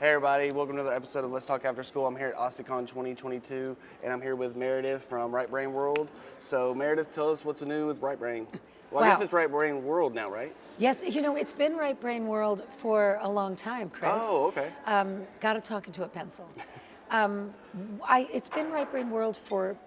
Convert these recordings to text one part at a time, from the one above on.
Hey everybody, welcome to another episode of Let's Talk After School. I'm here at Osti-Con 2022, and I'm here with Meredith from Right Brain World. So Meredith, tell us what's new with Right Brain. Well, I guess it's Right Brain World now, right? Yes, it's been Right Brain World for a long time, Chris. Oh, okay. Got to talk into a pencil. It's been Right Brain World for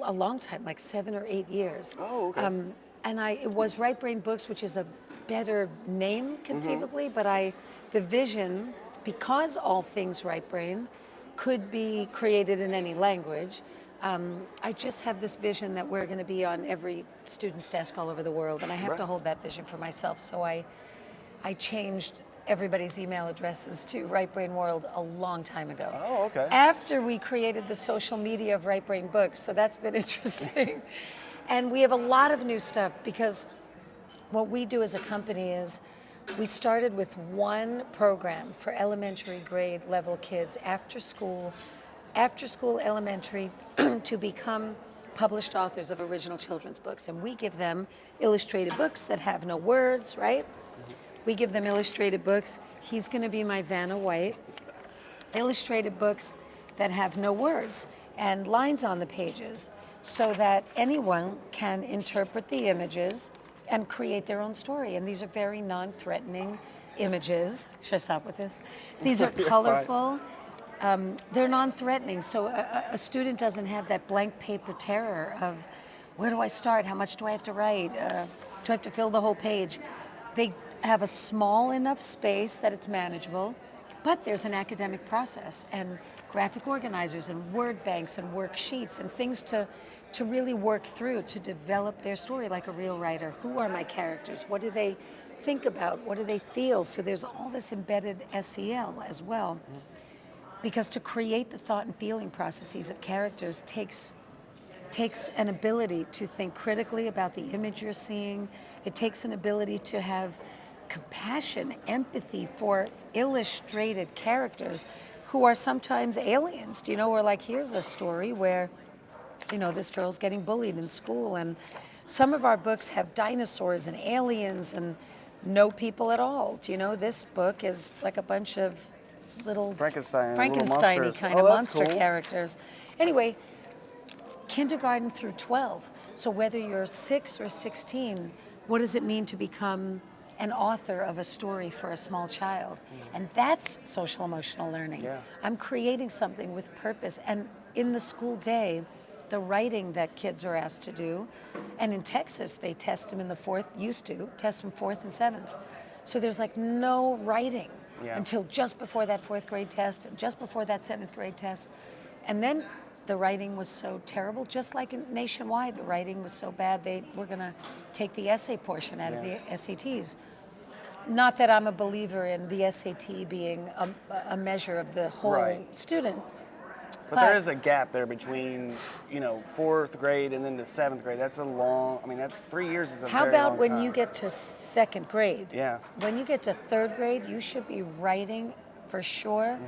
a long time, like 7 or 8 years. Oh, okay. It was Right Brain Books, which is a better name conceivably, but the vision, because all things Right Brain could be created in any language, I just have this vision that we're going to be on every student's desk all over the world, and I have to hold that vision for myself. So I changed everybody's email addresses to Right Brain World a long time ago. Oh, okay. After we created the social media of Right Brain Books, so that's been interesting. And we have a lot of new stuff because what we do as a company is we started with one program for elementary grade level kids after school elementary to become published authors of original children's books. And we give them illustrated books that have no words, right? We give them illustrated books. He's going to be my Vanna White. Illustrated books that have no words and lines on the pages so that anyone can interpret the images and create their own story. And these are very non-threatening images. Should I stop with this? These are colorful. They're non-threatening, so a student doesn't have that blank paper terror of where do I start? How much do I have to write? Do I have to fill the whole page? They have a small enough space that it's manageable, but there's an academic process and graphic organizers and word banks and worksheets and things to really work through to develop their story like a real writer. Who are my characters? What do they think about? What do they feel? So there's all this embedded SEL as well. Because to create the thought and feeling processes of characters takes an ability to think critically about the image you're seeing. It takes an ability to have compassion, empathy for illustrated characters who are sometimes aliens. Or like, here's a story where, this girl's getting bullied in school, and some of our books have dinosaurs and aliens and no people at all. This book is like a bunch of little Frankenstein-y kind of monster characters. Anyway, kindergarten through 12. So whether you're 6 or 16, what does it mean to become an author of a story for a small child? And that's social emotional learning. Yeah. I'm creating something with purpose. And in the school day, the writing that kids are asked to do, and in Texas, they test them in the 4th, test them 4th and 7th. So there's like no writing. Yeah. Until just before that 4th grade test, and just before that 7th grade test. And then the writing was so terrible, just like nationwide, the writing was so bad, they were going to take the essay portion out of the SATs. Not that I'm a believer in the SAT being a measure of the whole student. But there is a gap there between, 4th grade and then to 7th grade. That's that's 3 years is a very long time. How about when you get to 2nd grade? Yeah. When you get to 3rd grade, you should be writing for sure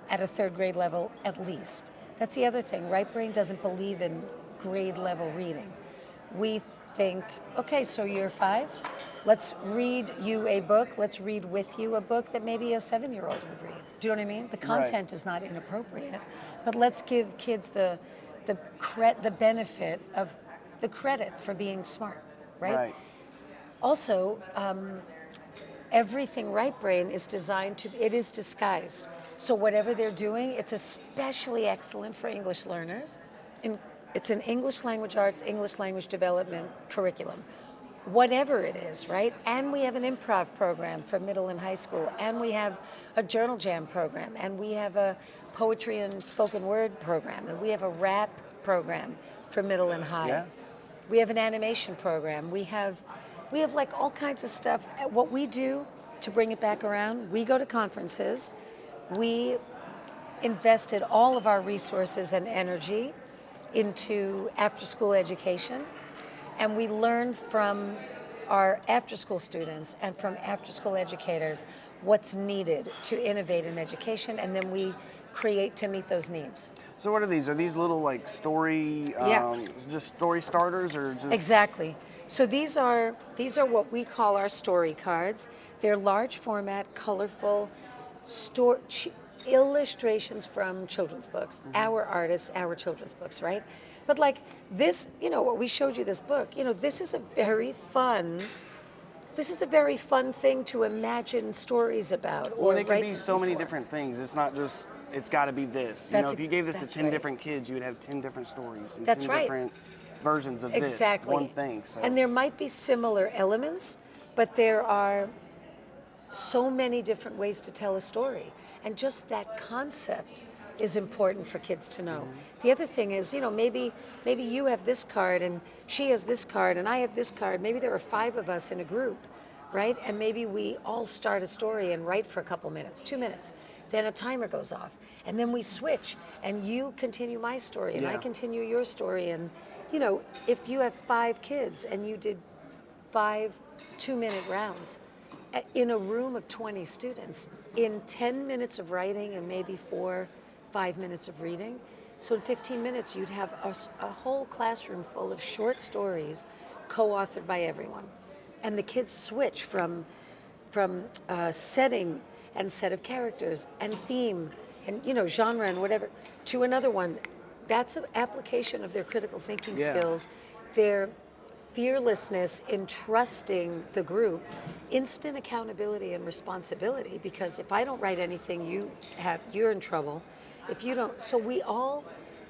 at a 3rd grade level at least. That's the other thing. Right Brain doesn't believe in grade level reading. We think, okay, so year 5, let's read you a book. Let's read with you a book that maybe a 7-year-old would read. Do you know what I mean? The content is not inappropriate, but let's give kids the benefit of the credit for being smart, right? Also, everything Right Brain is designed it is disguised. So whatever they're doing, it's especially excellent for English learners. It's an English language arts, English language development curriculum. Whatever it is, right? And we have an improv program for middle and high school, and we have a journal jam program, and we have a poetry and spoken word program, and we have a rap program for middle and high. Yeah. We have an animation program. We have like all kinds of stuff. What we do to bring it back around, we go to conferences. We invested all of our resources and energy into after-school education, and we learn from our after-school students and from after-school educators what's needed to innovate in education, and then we create to meet those needs. So what are these? Are these little like story, just story starters, or just? Exactly. So these are what we call our story cards. They're large format, colorful, illustrations from children's books, our artists, our children's books, right? But like this, what we showed you this book, this is a very fun thing to imagine stories about Well, or and it can write be so something many for. different things. It's not just, it's got to be this. If you gave this to 10 different kids, you would have 10 different stories and That's 10 right. different versions of Exactly. this one thing. So. And there might be similar elements, but there are so many different ways to tell a story. And just that concept is important for kids to know. The other thing is, maybe you have this card and she has this card and I have this card. Maybe there are 5 of us in a group, right? And maybe we all start a story and write for a couple minutes, 2 minutes. Then a timer goes off. And then we switch and you continue my story and I continue your story. And, if you have 5 kids and you did 5 2-minute rounds in a room of 20 students, in 10 minutes of writing and maybe 5 minutes of reading. So in 15 minutes, you'd have a whole classroom full of short stories co-authored by everyone. And the kids switch from setting and set of characters and theme and, genre and whatever to another one. That's an application of their critical thinking skills, their fearlessness in trusting the group, instant accountability and responsibility, because if I don't write anything, you're in trouble. If you don't, so we all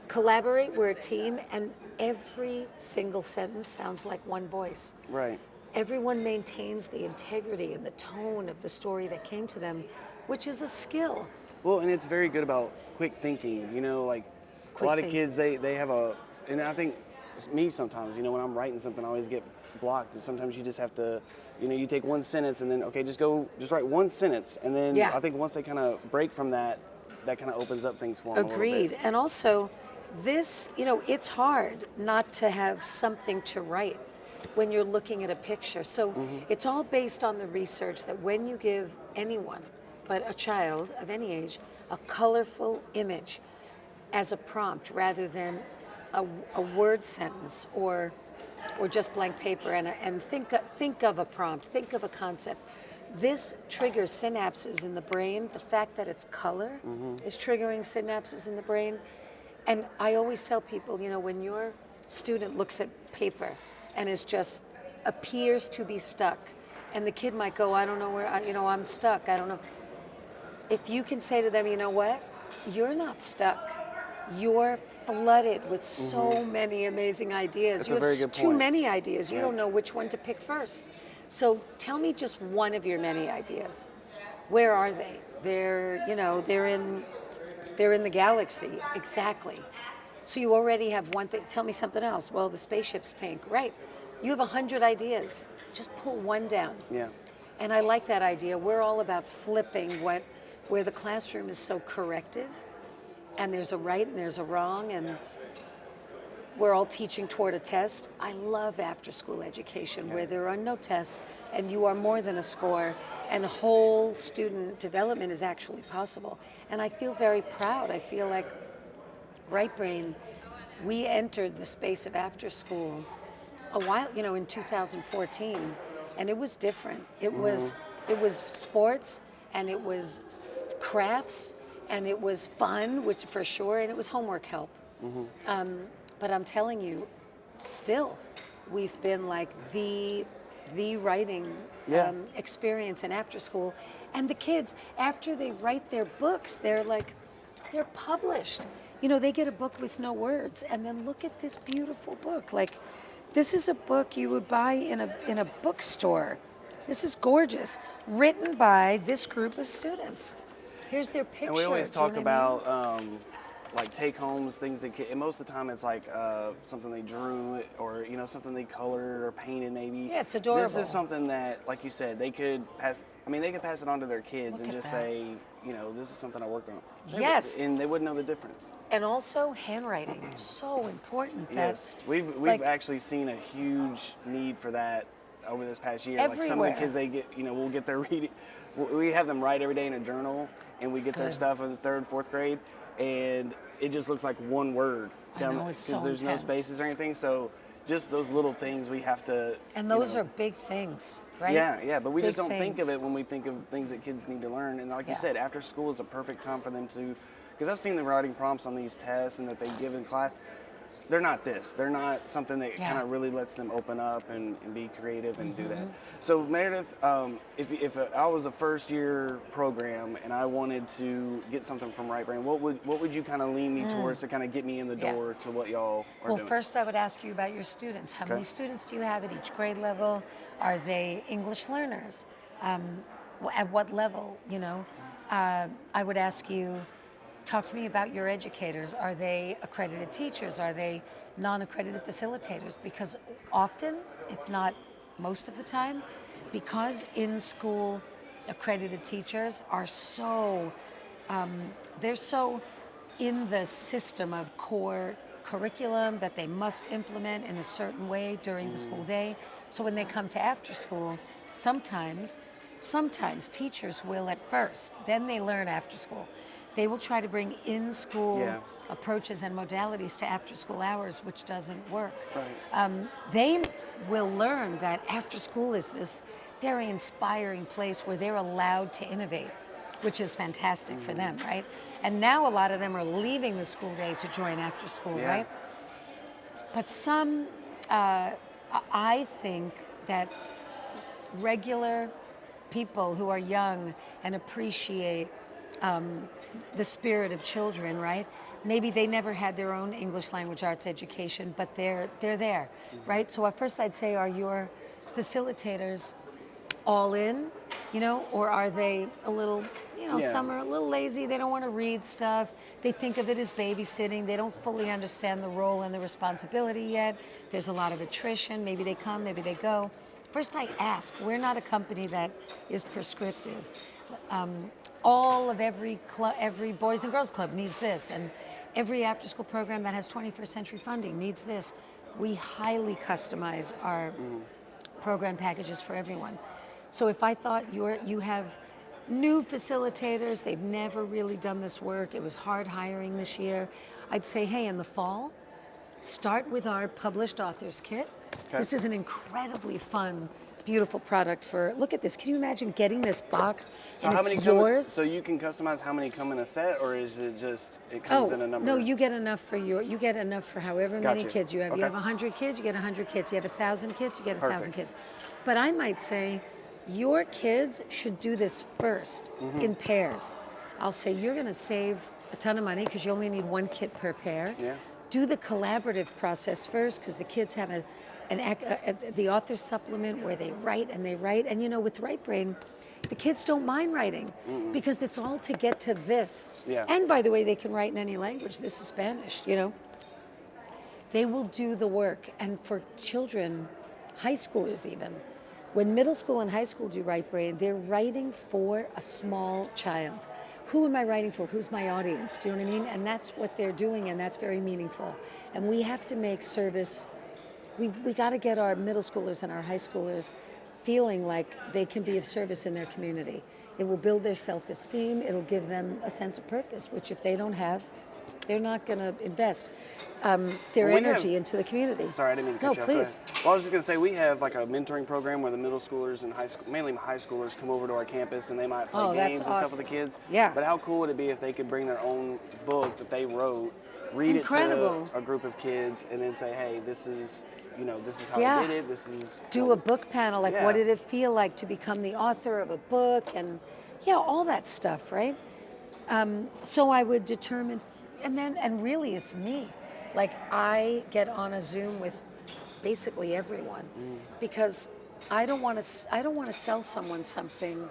collaborate, we're a team, and every single sentence sounds like one voice. Right. Everyone maintains the integrity and the tone of the story that came to them, which is a skill. Well, and it's very good about quick thinking, a lot of kids, they have and I think me sometimes, when I'm writing something, I always get blocked. And sometimes you just have to, you take one sentence and then, okay, just write one sentence. And then I think once they kind of break from that kind of opens up things for them. Agreed. And also, this, it's hard not to have something to write when you're looking at a picture. So it's all based on the research that when you give anyone, but a child of any age, a colorful image as a prompt rather than a word sentence or just blank paper and think of a prompt, think of a concept. This triggers synapses in the brain. The fact that it's color is triggering synapses in the brain. And I always tell people, when your student looks at paper and appears to be stuck, and the kid might go, I don't know where, I'm stuck, I don't know. If you can say to them, you know what, you're not stuck. You're flooded with so many amazing ideas. That's You have too many ideas. You don't know which one to pick first. So tell me just one of your many ideas. Where are they? They're in the galaxy. Exactly. So you already have one thing. Tell me something else. Well, the spaceship's pink. Right. You have 100 ideas. Just pull one down. Yeah. And I like that idea. We're all about flipping where the classroom is so corrective, and there's a right and there's a wrong, and we're all teaching toward a test. I love after-school education where there are no tests and you are more than a score, and whole student development is actually possible. And I feel very proud. I feel like Right Brain, we entered the space of after-school a while, in 2014, and it was different. It was sports, and it was crafts, and it was fun, which for sure, and it was homework help. But I'm telling you, still, we've been like the writing experience in after school. And the kids, after they write their books, they're published. They get a book with no words, and then look at this beautiful book. Like, this is a book you would buy in a bookstore. This is gorgeous, written by this group of students. Here's their picture. And we always talk about like take homes, things and most of the time it's like something they drew or something they colored or painted maybe. Yeah, it's adorable. This is something that, like you said, they could pass. They could pass it on to their kids and just say, this is something I worked on. Yes. And they wouldn't know the difference. And also handwriting, so important. Yes, we've actually seen a huge need for that over this past year. Everywhere. Like some of the kids, they get, we'll get their reading. We have them write every day in a journal, and we get their stuff in the 3rd, 4th grade, and it just looks like one word. I know, it's so because there's intense. no spaces or anything. So just those little things we have to. And those are big things, right? Yeah, but we Big just don't think of things. it when we think of things that kids need to learn. And like you Yeah. said, after school is a perfect time for them to, because I've seen the writing prompts on these tests and that they give in class. They're not this. They're not something that Yeah. kind of really lets them open up and be creative and do that. Mm-hmm. So Meredith, if I was a first year program and I wanted to get something from Right Brain, what would you kind of lean me towards to kind of get me in the Yeah. door to what y'all are Well, doing? first I would ask you about your students. How many students do you have at each grade level? Are they English learners? At what level, I would ask you, talk to me about your educators. Are they accredited teachers? Are they non-accredited facilitators? Because often, if not most of the time, because in-school accredited teachers are they're so in the system of core curriculum that they must implement in a certain way during the school day. So when they come to after school, sometimes teachers will at first, then they learn after school. They will try to bring in-school approaches and modalities to after-school hours, which doesn't work. Right. They will learn that after school is this very inspiring place where they're allowed to innovate, which is fantastic for them, right? And now a lot of them are leaving the school day to join after school, right? But I think that regular people who are young and appreciate the spirit of children, right? Maybe they never had their own English language arts education, but they're there, right? So at first I'd say, are your facilitators all in, or are they a little, some are a little lazy, they don't want to read stuff, they think of it as babysitting, they don't fully understand the role and the responsibility yet, there's a lot of attrition, maybe they come, maybe they go. First I ask, we're not a company that is prescriptive. All of every Boys and Girls Club needs this, and every after-school program that has 21st century funding needs this. We highly customize our program packages for everyone. So if I thought you have new facilitators, they've never really done this work, it was hard hiring this year, I'd say, hey, in the fall, start with our published authors kit. This is an incredibly fun, beautiful product look at this, can you imagine getting this box So and how it's many yours? so you can customize how many come in a set, or is it just it comes in a number? No, you get enough for however many Gotcha. kids you have. Okay. You have 100 kids, you get 100 kids. You have 1,000 kids, you get 1,000 Perfect. kids. But I might say, your kids should do this first in pairs. I'll say you're going to save a ton of money because you only need one kit per pair. Yeah. Do the collaborative process first because the kids have the author supplement where they write. And with Right Brain, the kids don't mind writing because it's all to get to this. Yeah. And by the way, they can write in any language. This is Spanish, They will do the work. And for children, high schoolers even, when middle school and high school do Right Brain, they're writing for a small child. Who am I writing for? Who's my audience? Do you know what I mean? And that's what they're doing, and that's very meaningful. And we have to make service, we got to get our middle schoolers and our high schoolers feeling like they can be of service in their community. It will build their self-esteem. It'll give them a sense of purpose, which if they don't have, they're not going to invest their energy into the community. Sorry, I didn't mean to cut you off. Go please. ahead. Well, I was just going to say, we have like a mentoring program where the middle schoolers and mainly high schoolers come over to our campus and they might play games and stuff with the kids. Yeah. But how cool would it be if they could bring their own book that they wrote, read it to a group of kids, and then say, hey, this is how I did it. This is do a book panel, like what did it feel like to become the author of a book, and all that stuff, right? So I would determine, and really it's me. Like I get on a Zoom with basically everyone because I don't want to sell someone something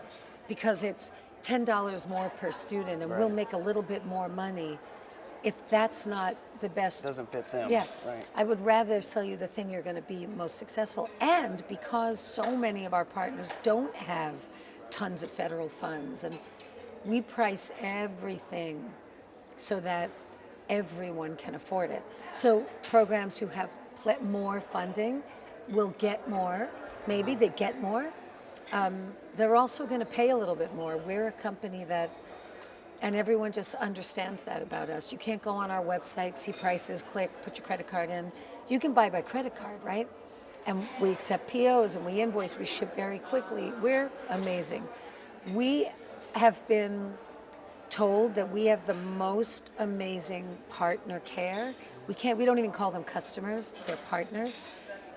because it's $10 more per student and we'll make a little bit more money if that's not the best. Doesn't fit them. Yeah. Right. I would rather sell you the thing you're going to be most successful. And because so many of our partners don't have tons of federal funds, and we price everything so that everyone can afford it. So programs who have more funding will get more. Maybe they get more. They're also going to pay a little bit more. We're a company that And everyone just understands that about us. You can't go on our website, see prices, click, put your credit card in. You can buy by credit card, right? And we accept POs and we invoice, we ship very quickly. We're amazing. We have been told that we have the most amazing partner care. We don't even call them customers, they're partners.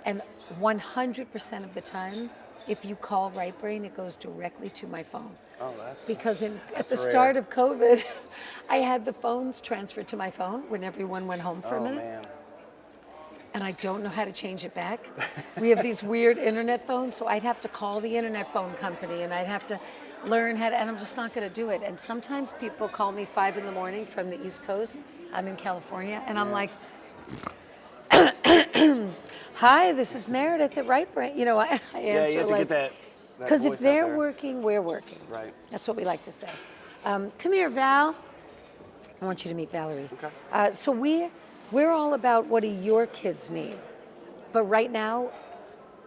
And 100% of the time, if you call Right Brain, it goes directly to my phone. Oh, that's Because at the rare. start of COVID, I had the phones transferred to my phone when everyone went home for a minute. Man. And I don't know how to change it back. We have these weird internet phones, so I'd have to call the internet phone company and I'd have to learn how to, and I'm just not gonna do it. And sometimes people call me 5 in the morning from the East Coast. I'm in California, and I'm like, hi, this is Meredith at Right Brain. You know, I answer Yeah, you have to like, get that because if voice out they're there. working, we're working. Right. That's what we like to say. Come here, Val. I want you to meet Valerie. Okay. So we're all about what do your kids need. But right now,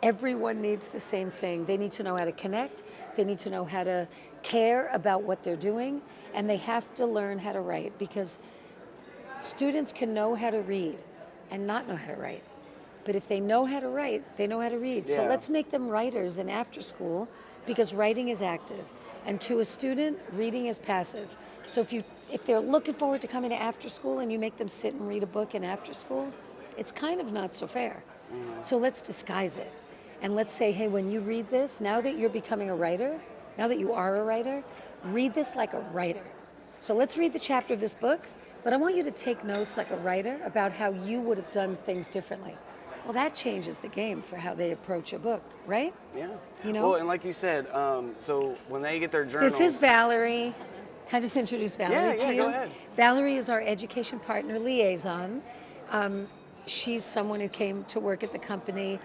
everyone needs the same thing. They need to know how to connect. They need to know how to care about what they're doing. And they have to learn how to write, because students can know how to read and not know how to write. But if they know how to write, they know how to read. So Yeah. let's make them writers in after school, because writing is active. And to a student, reading is passive. So if they're looking forward to coming to after school and you make them sit and read a book in after school, it's kind of not so fair. So let's disguise it. And let's say, hey, when you read this, now that you're becoming a writer, now that you are a writer, read this like a writer. So let's read the chapter of this book, but I want you to take notes like a writer about how you would have done things differently. Well, that changes the game for how they approach a book, right? Yeah. You know? Well, and like you said, so when they get their journals. This is Valerie. Can I just introduce Valerie to Yeah, you? go ahead. Valerie is our education partner liaison. She's someone who came to work at the company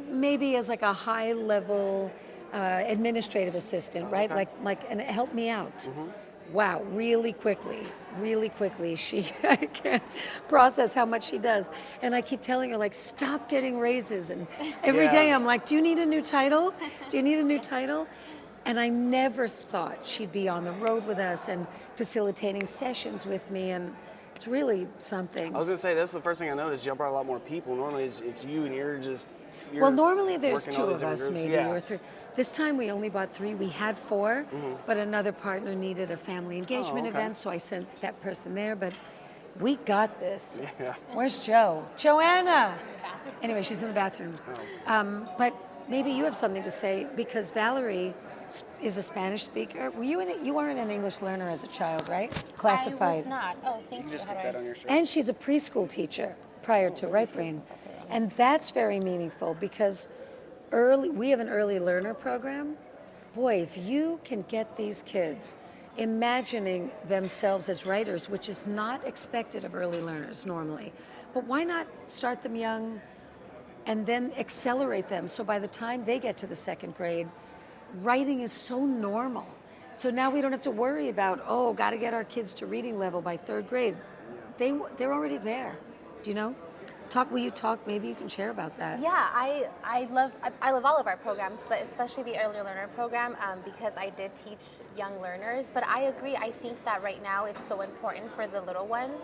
maybe as like a high-level administrative assistant, right? Okay. And it helped me out. Mm-hmm. Wow, really quickly. I can't process how much she does. And I keep telling her, like, stop getting raises. And every Yeah. day I'm like, do you need a new title? Do you need a new title? And I never thought she'd be on the road with us and facilitating sessions with me. And it's really something. I was gonna say that's the first thing I noticed. Y'all brought a lot more people. Normally it's you and you're Well, normally there's working 2 all these of different us, groups. maybe, Yeah. or 3. This time we only bought 3. We had 4, but another partner needed a family engagement okay. event, so I sent that person there. But we got this. Yeah. Where's Joe? Joanna. Anyway, she's in the bathroom. But maybe you have something to say, because Valerie is a Spanish speaker. You weren't an English learner as a child, right? Classified. I was not. Oh, thank you. Just How put do that I- on your shirt. And she's a preschool teacher prior to Right Brain. And that's very meaningful, because we have an early learner program. Boy, if you can get these kids imagining themselves as writers, which is not expected of early learners normally, but why not start them young and then accelerate them, so by the time they get to the 2nd grade, writing is so normal. So now we don't have to worry about, got to get our kids to reading level by 3rd grade. They're already there. Do you know? Will you talk? Maybe you can share about that. Yeah, I love all of our programs, but especially the early learner program, because I did teach young learners. But I agree. I think that right now it's so important for the little ones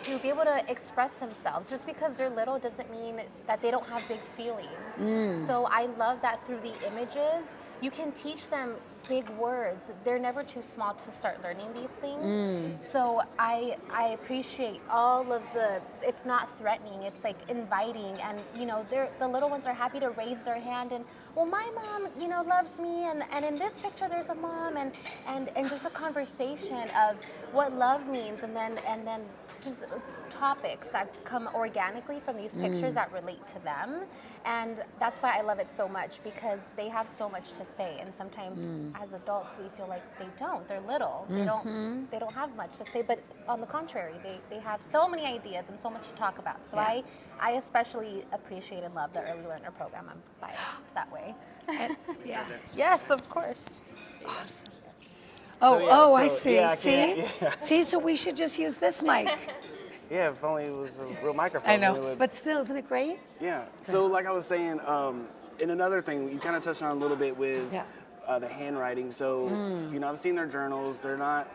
to be able to express themselves. Just because they're little doesn't mean that they don't have big feelings. So I love that through the images, you can teach them big words. They're never too small to start learning these things. So I appreciate all of it's not threatening, it's like inviting, and the little ones are happy to raise their hand and, well, my mom, loves me, and in this picture there's a mom, and just a conversation of what love means, and then just topics that come organically from these pictures that relate to them. And that's why I love it so much, because they have so much to say, and sometimes as adults we feel like they don't. They're little. They don't have much to say, but on the contrary, they have so many ideas and so much to talk about. So Yeah. I especially appreciate and love the early learner program. I'm biased that way. Yeah. Yes, of course. Awesome. So, I see. yeah, I See? can't- yeah. See, so we should just use this mic. Yeah, if only it was a real microphone. I we know, would- but still, isn't it great? Yeah. So like I was saying, and another thing you kind of touched on a little bit with Yeah. the handwriting. So, you know, I've seen their journals. They're not.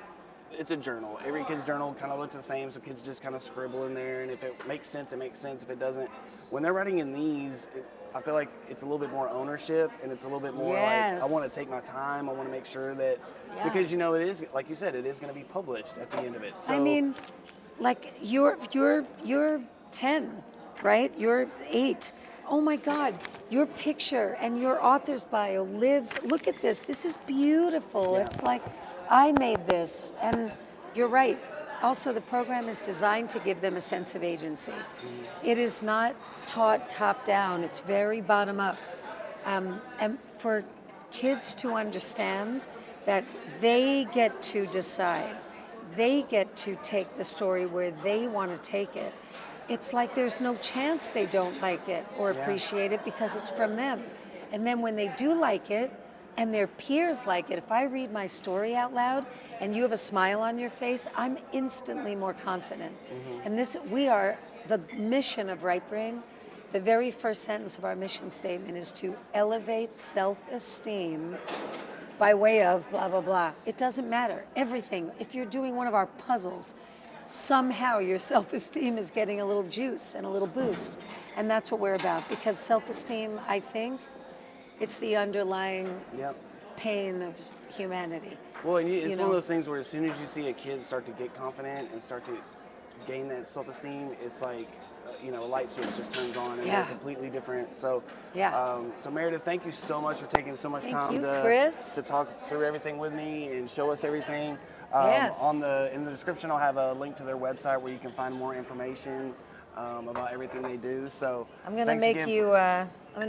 It's a journal. Every kid's journal kind of looks the same, so kids just kind of scribble in there, and if it makes sense, it makes sense. If it doesn't, when they're writing in these, I feel like it's a little bit more ownership, and it's a little bit more like, I want to take my time. I want to make sure that, because, you know, it is, like you said, it is going to be published at the end of it. So, I mean, like you're 10, right? You're 8. Oh my God, your picture and your author's bio lives. Look at this. This is beautiful. Yeah. It's like, I made this. And you're right. Also, the program is designed to give them a sense of agency. It is not taught top down. It's very bottom up. And for kids to understand that they get to decide, they get to take the story where they want to take it. It's like there's no chance they don't like it or appreciate it because it's from them. And then when they do like it and their peers like it, if I read my story out loud and you have a smile on your face, I'm instantly more confident. And we are the mission of Right Brain. The very first sentence of our mission statement is to elevate self-esteem by way of blah, blah, blah. It doesn't matter. Everything. If you're doing one of our puzzles, somehow your self-esteem is getting a little juice and a little boost. And that's what we're about. Because self-esteem, I think, it's the underlying pain of humanity. Well, and it's one of those things where as soon as you see a kid start to get confident and start to gain that self-esteem, it's like, you know, a light switch just turns on and they're completely different. So, so Meredith, thank you so much for taking so much time to talk through everything with me and show us everything. In the description, I'll have a link to their website where you can find more information about everything they do. So I'm gonna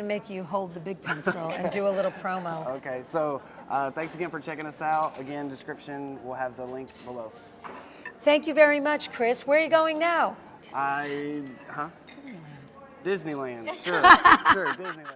make you hold the big pencil and do a little promo. Okay. So thanks again for checking us out. Again, description, we'll have the link below. Thank you very much, Chris. Where are you going now? Disneyland. Disneyland. Sure. Sure. Disneyland.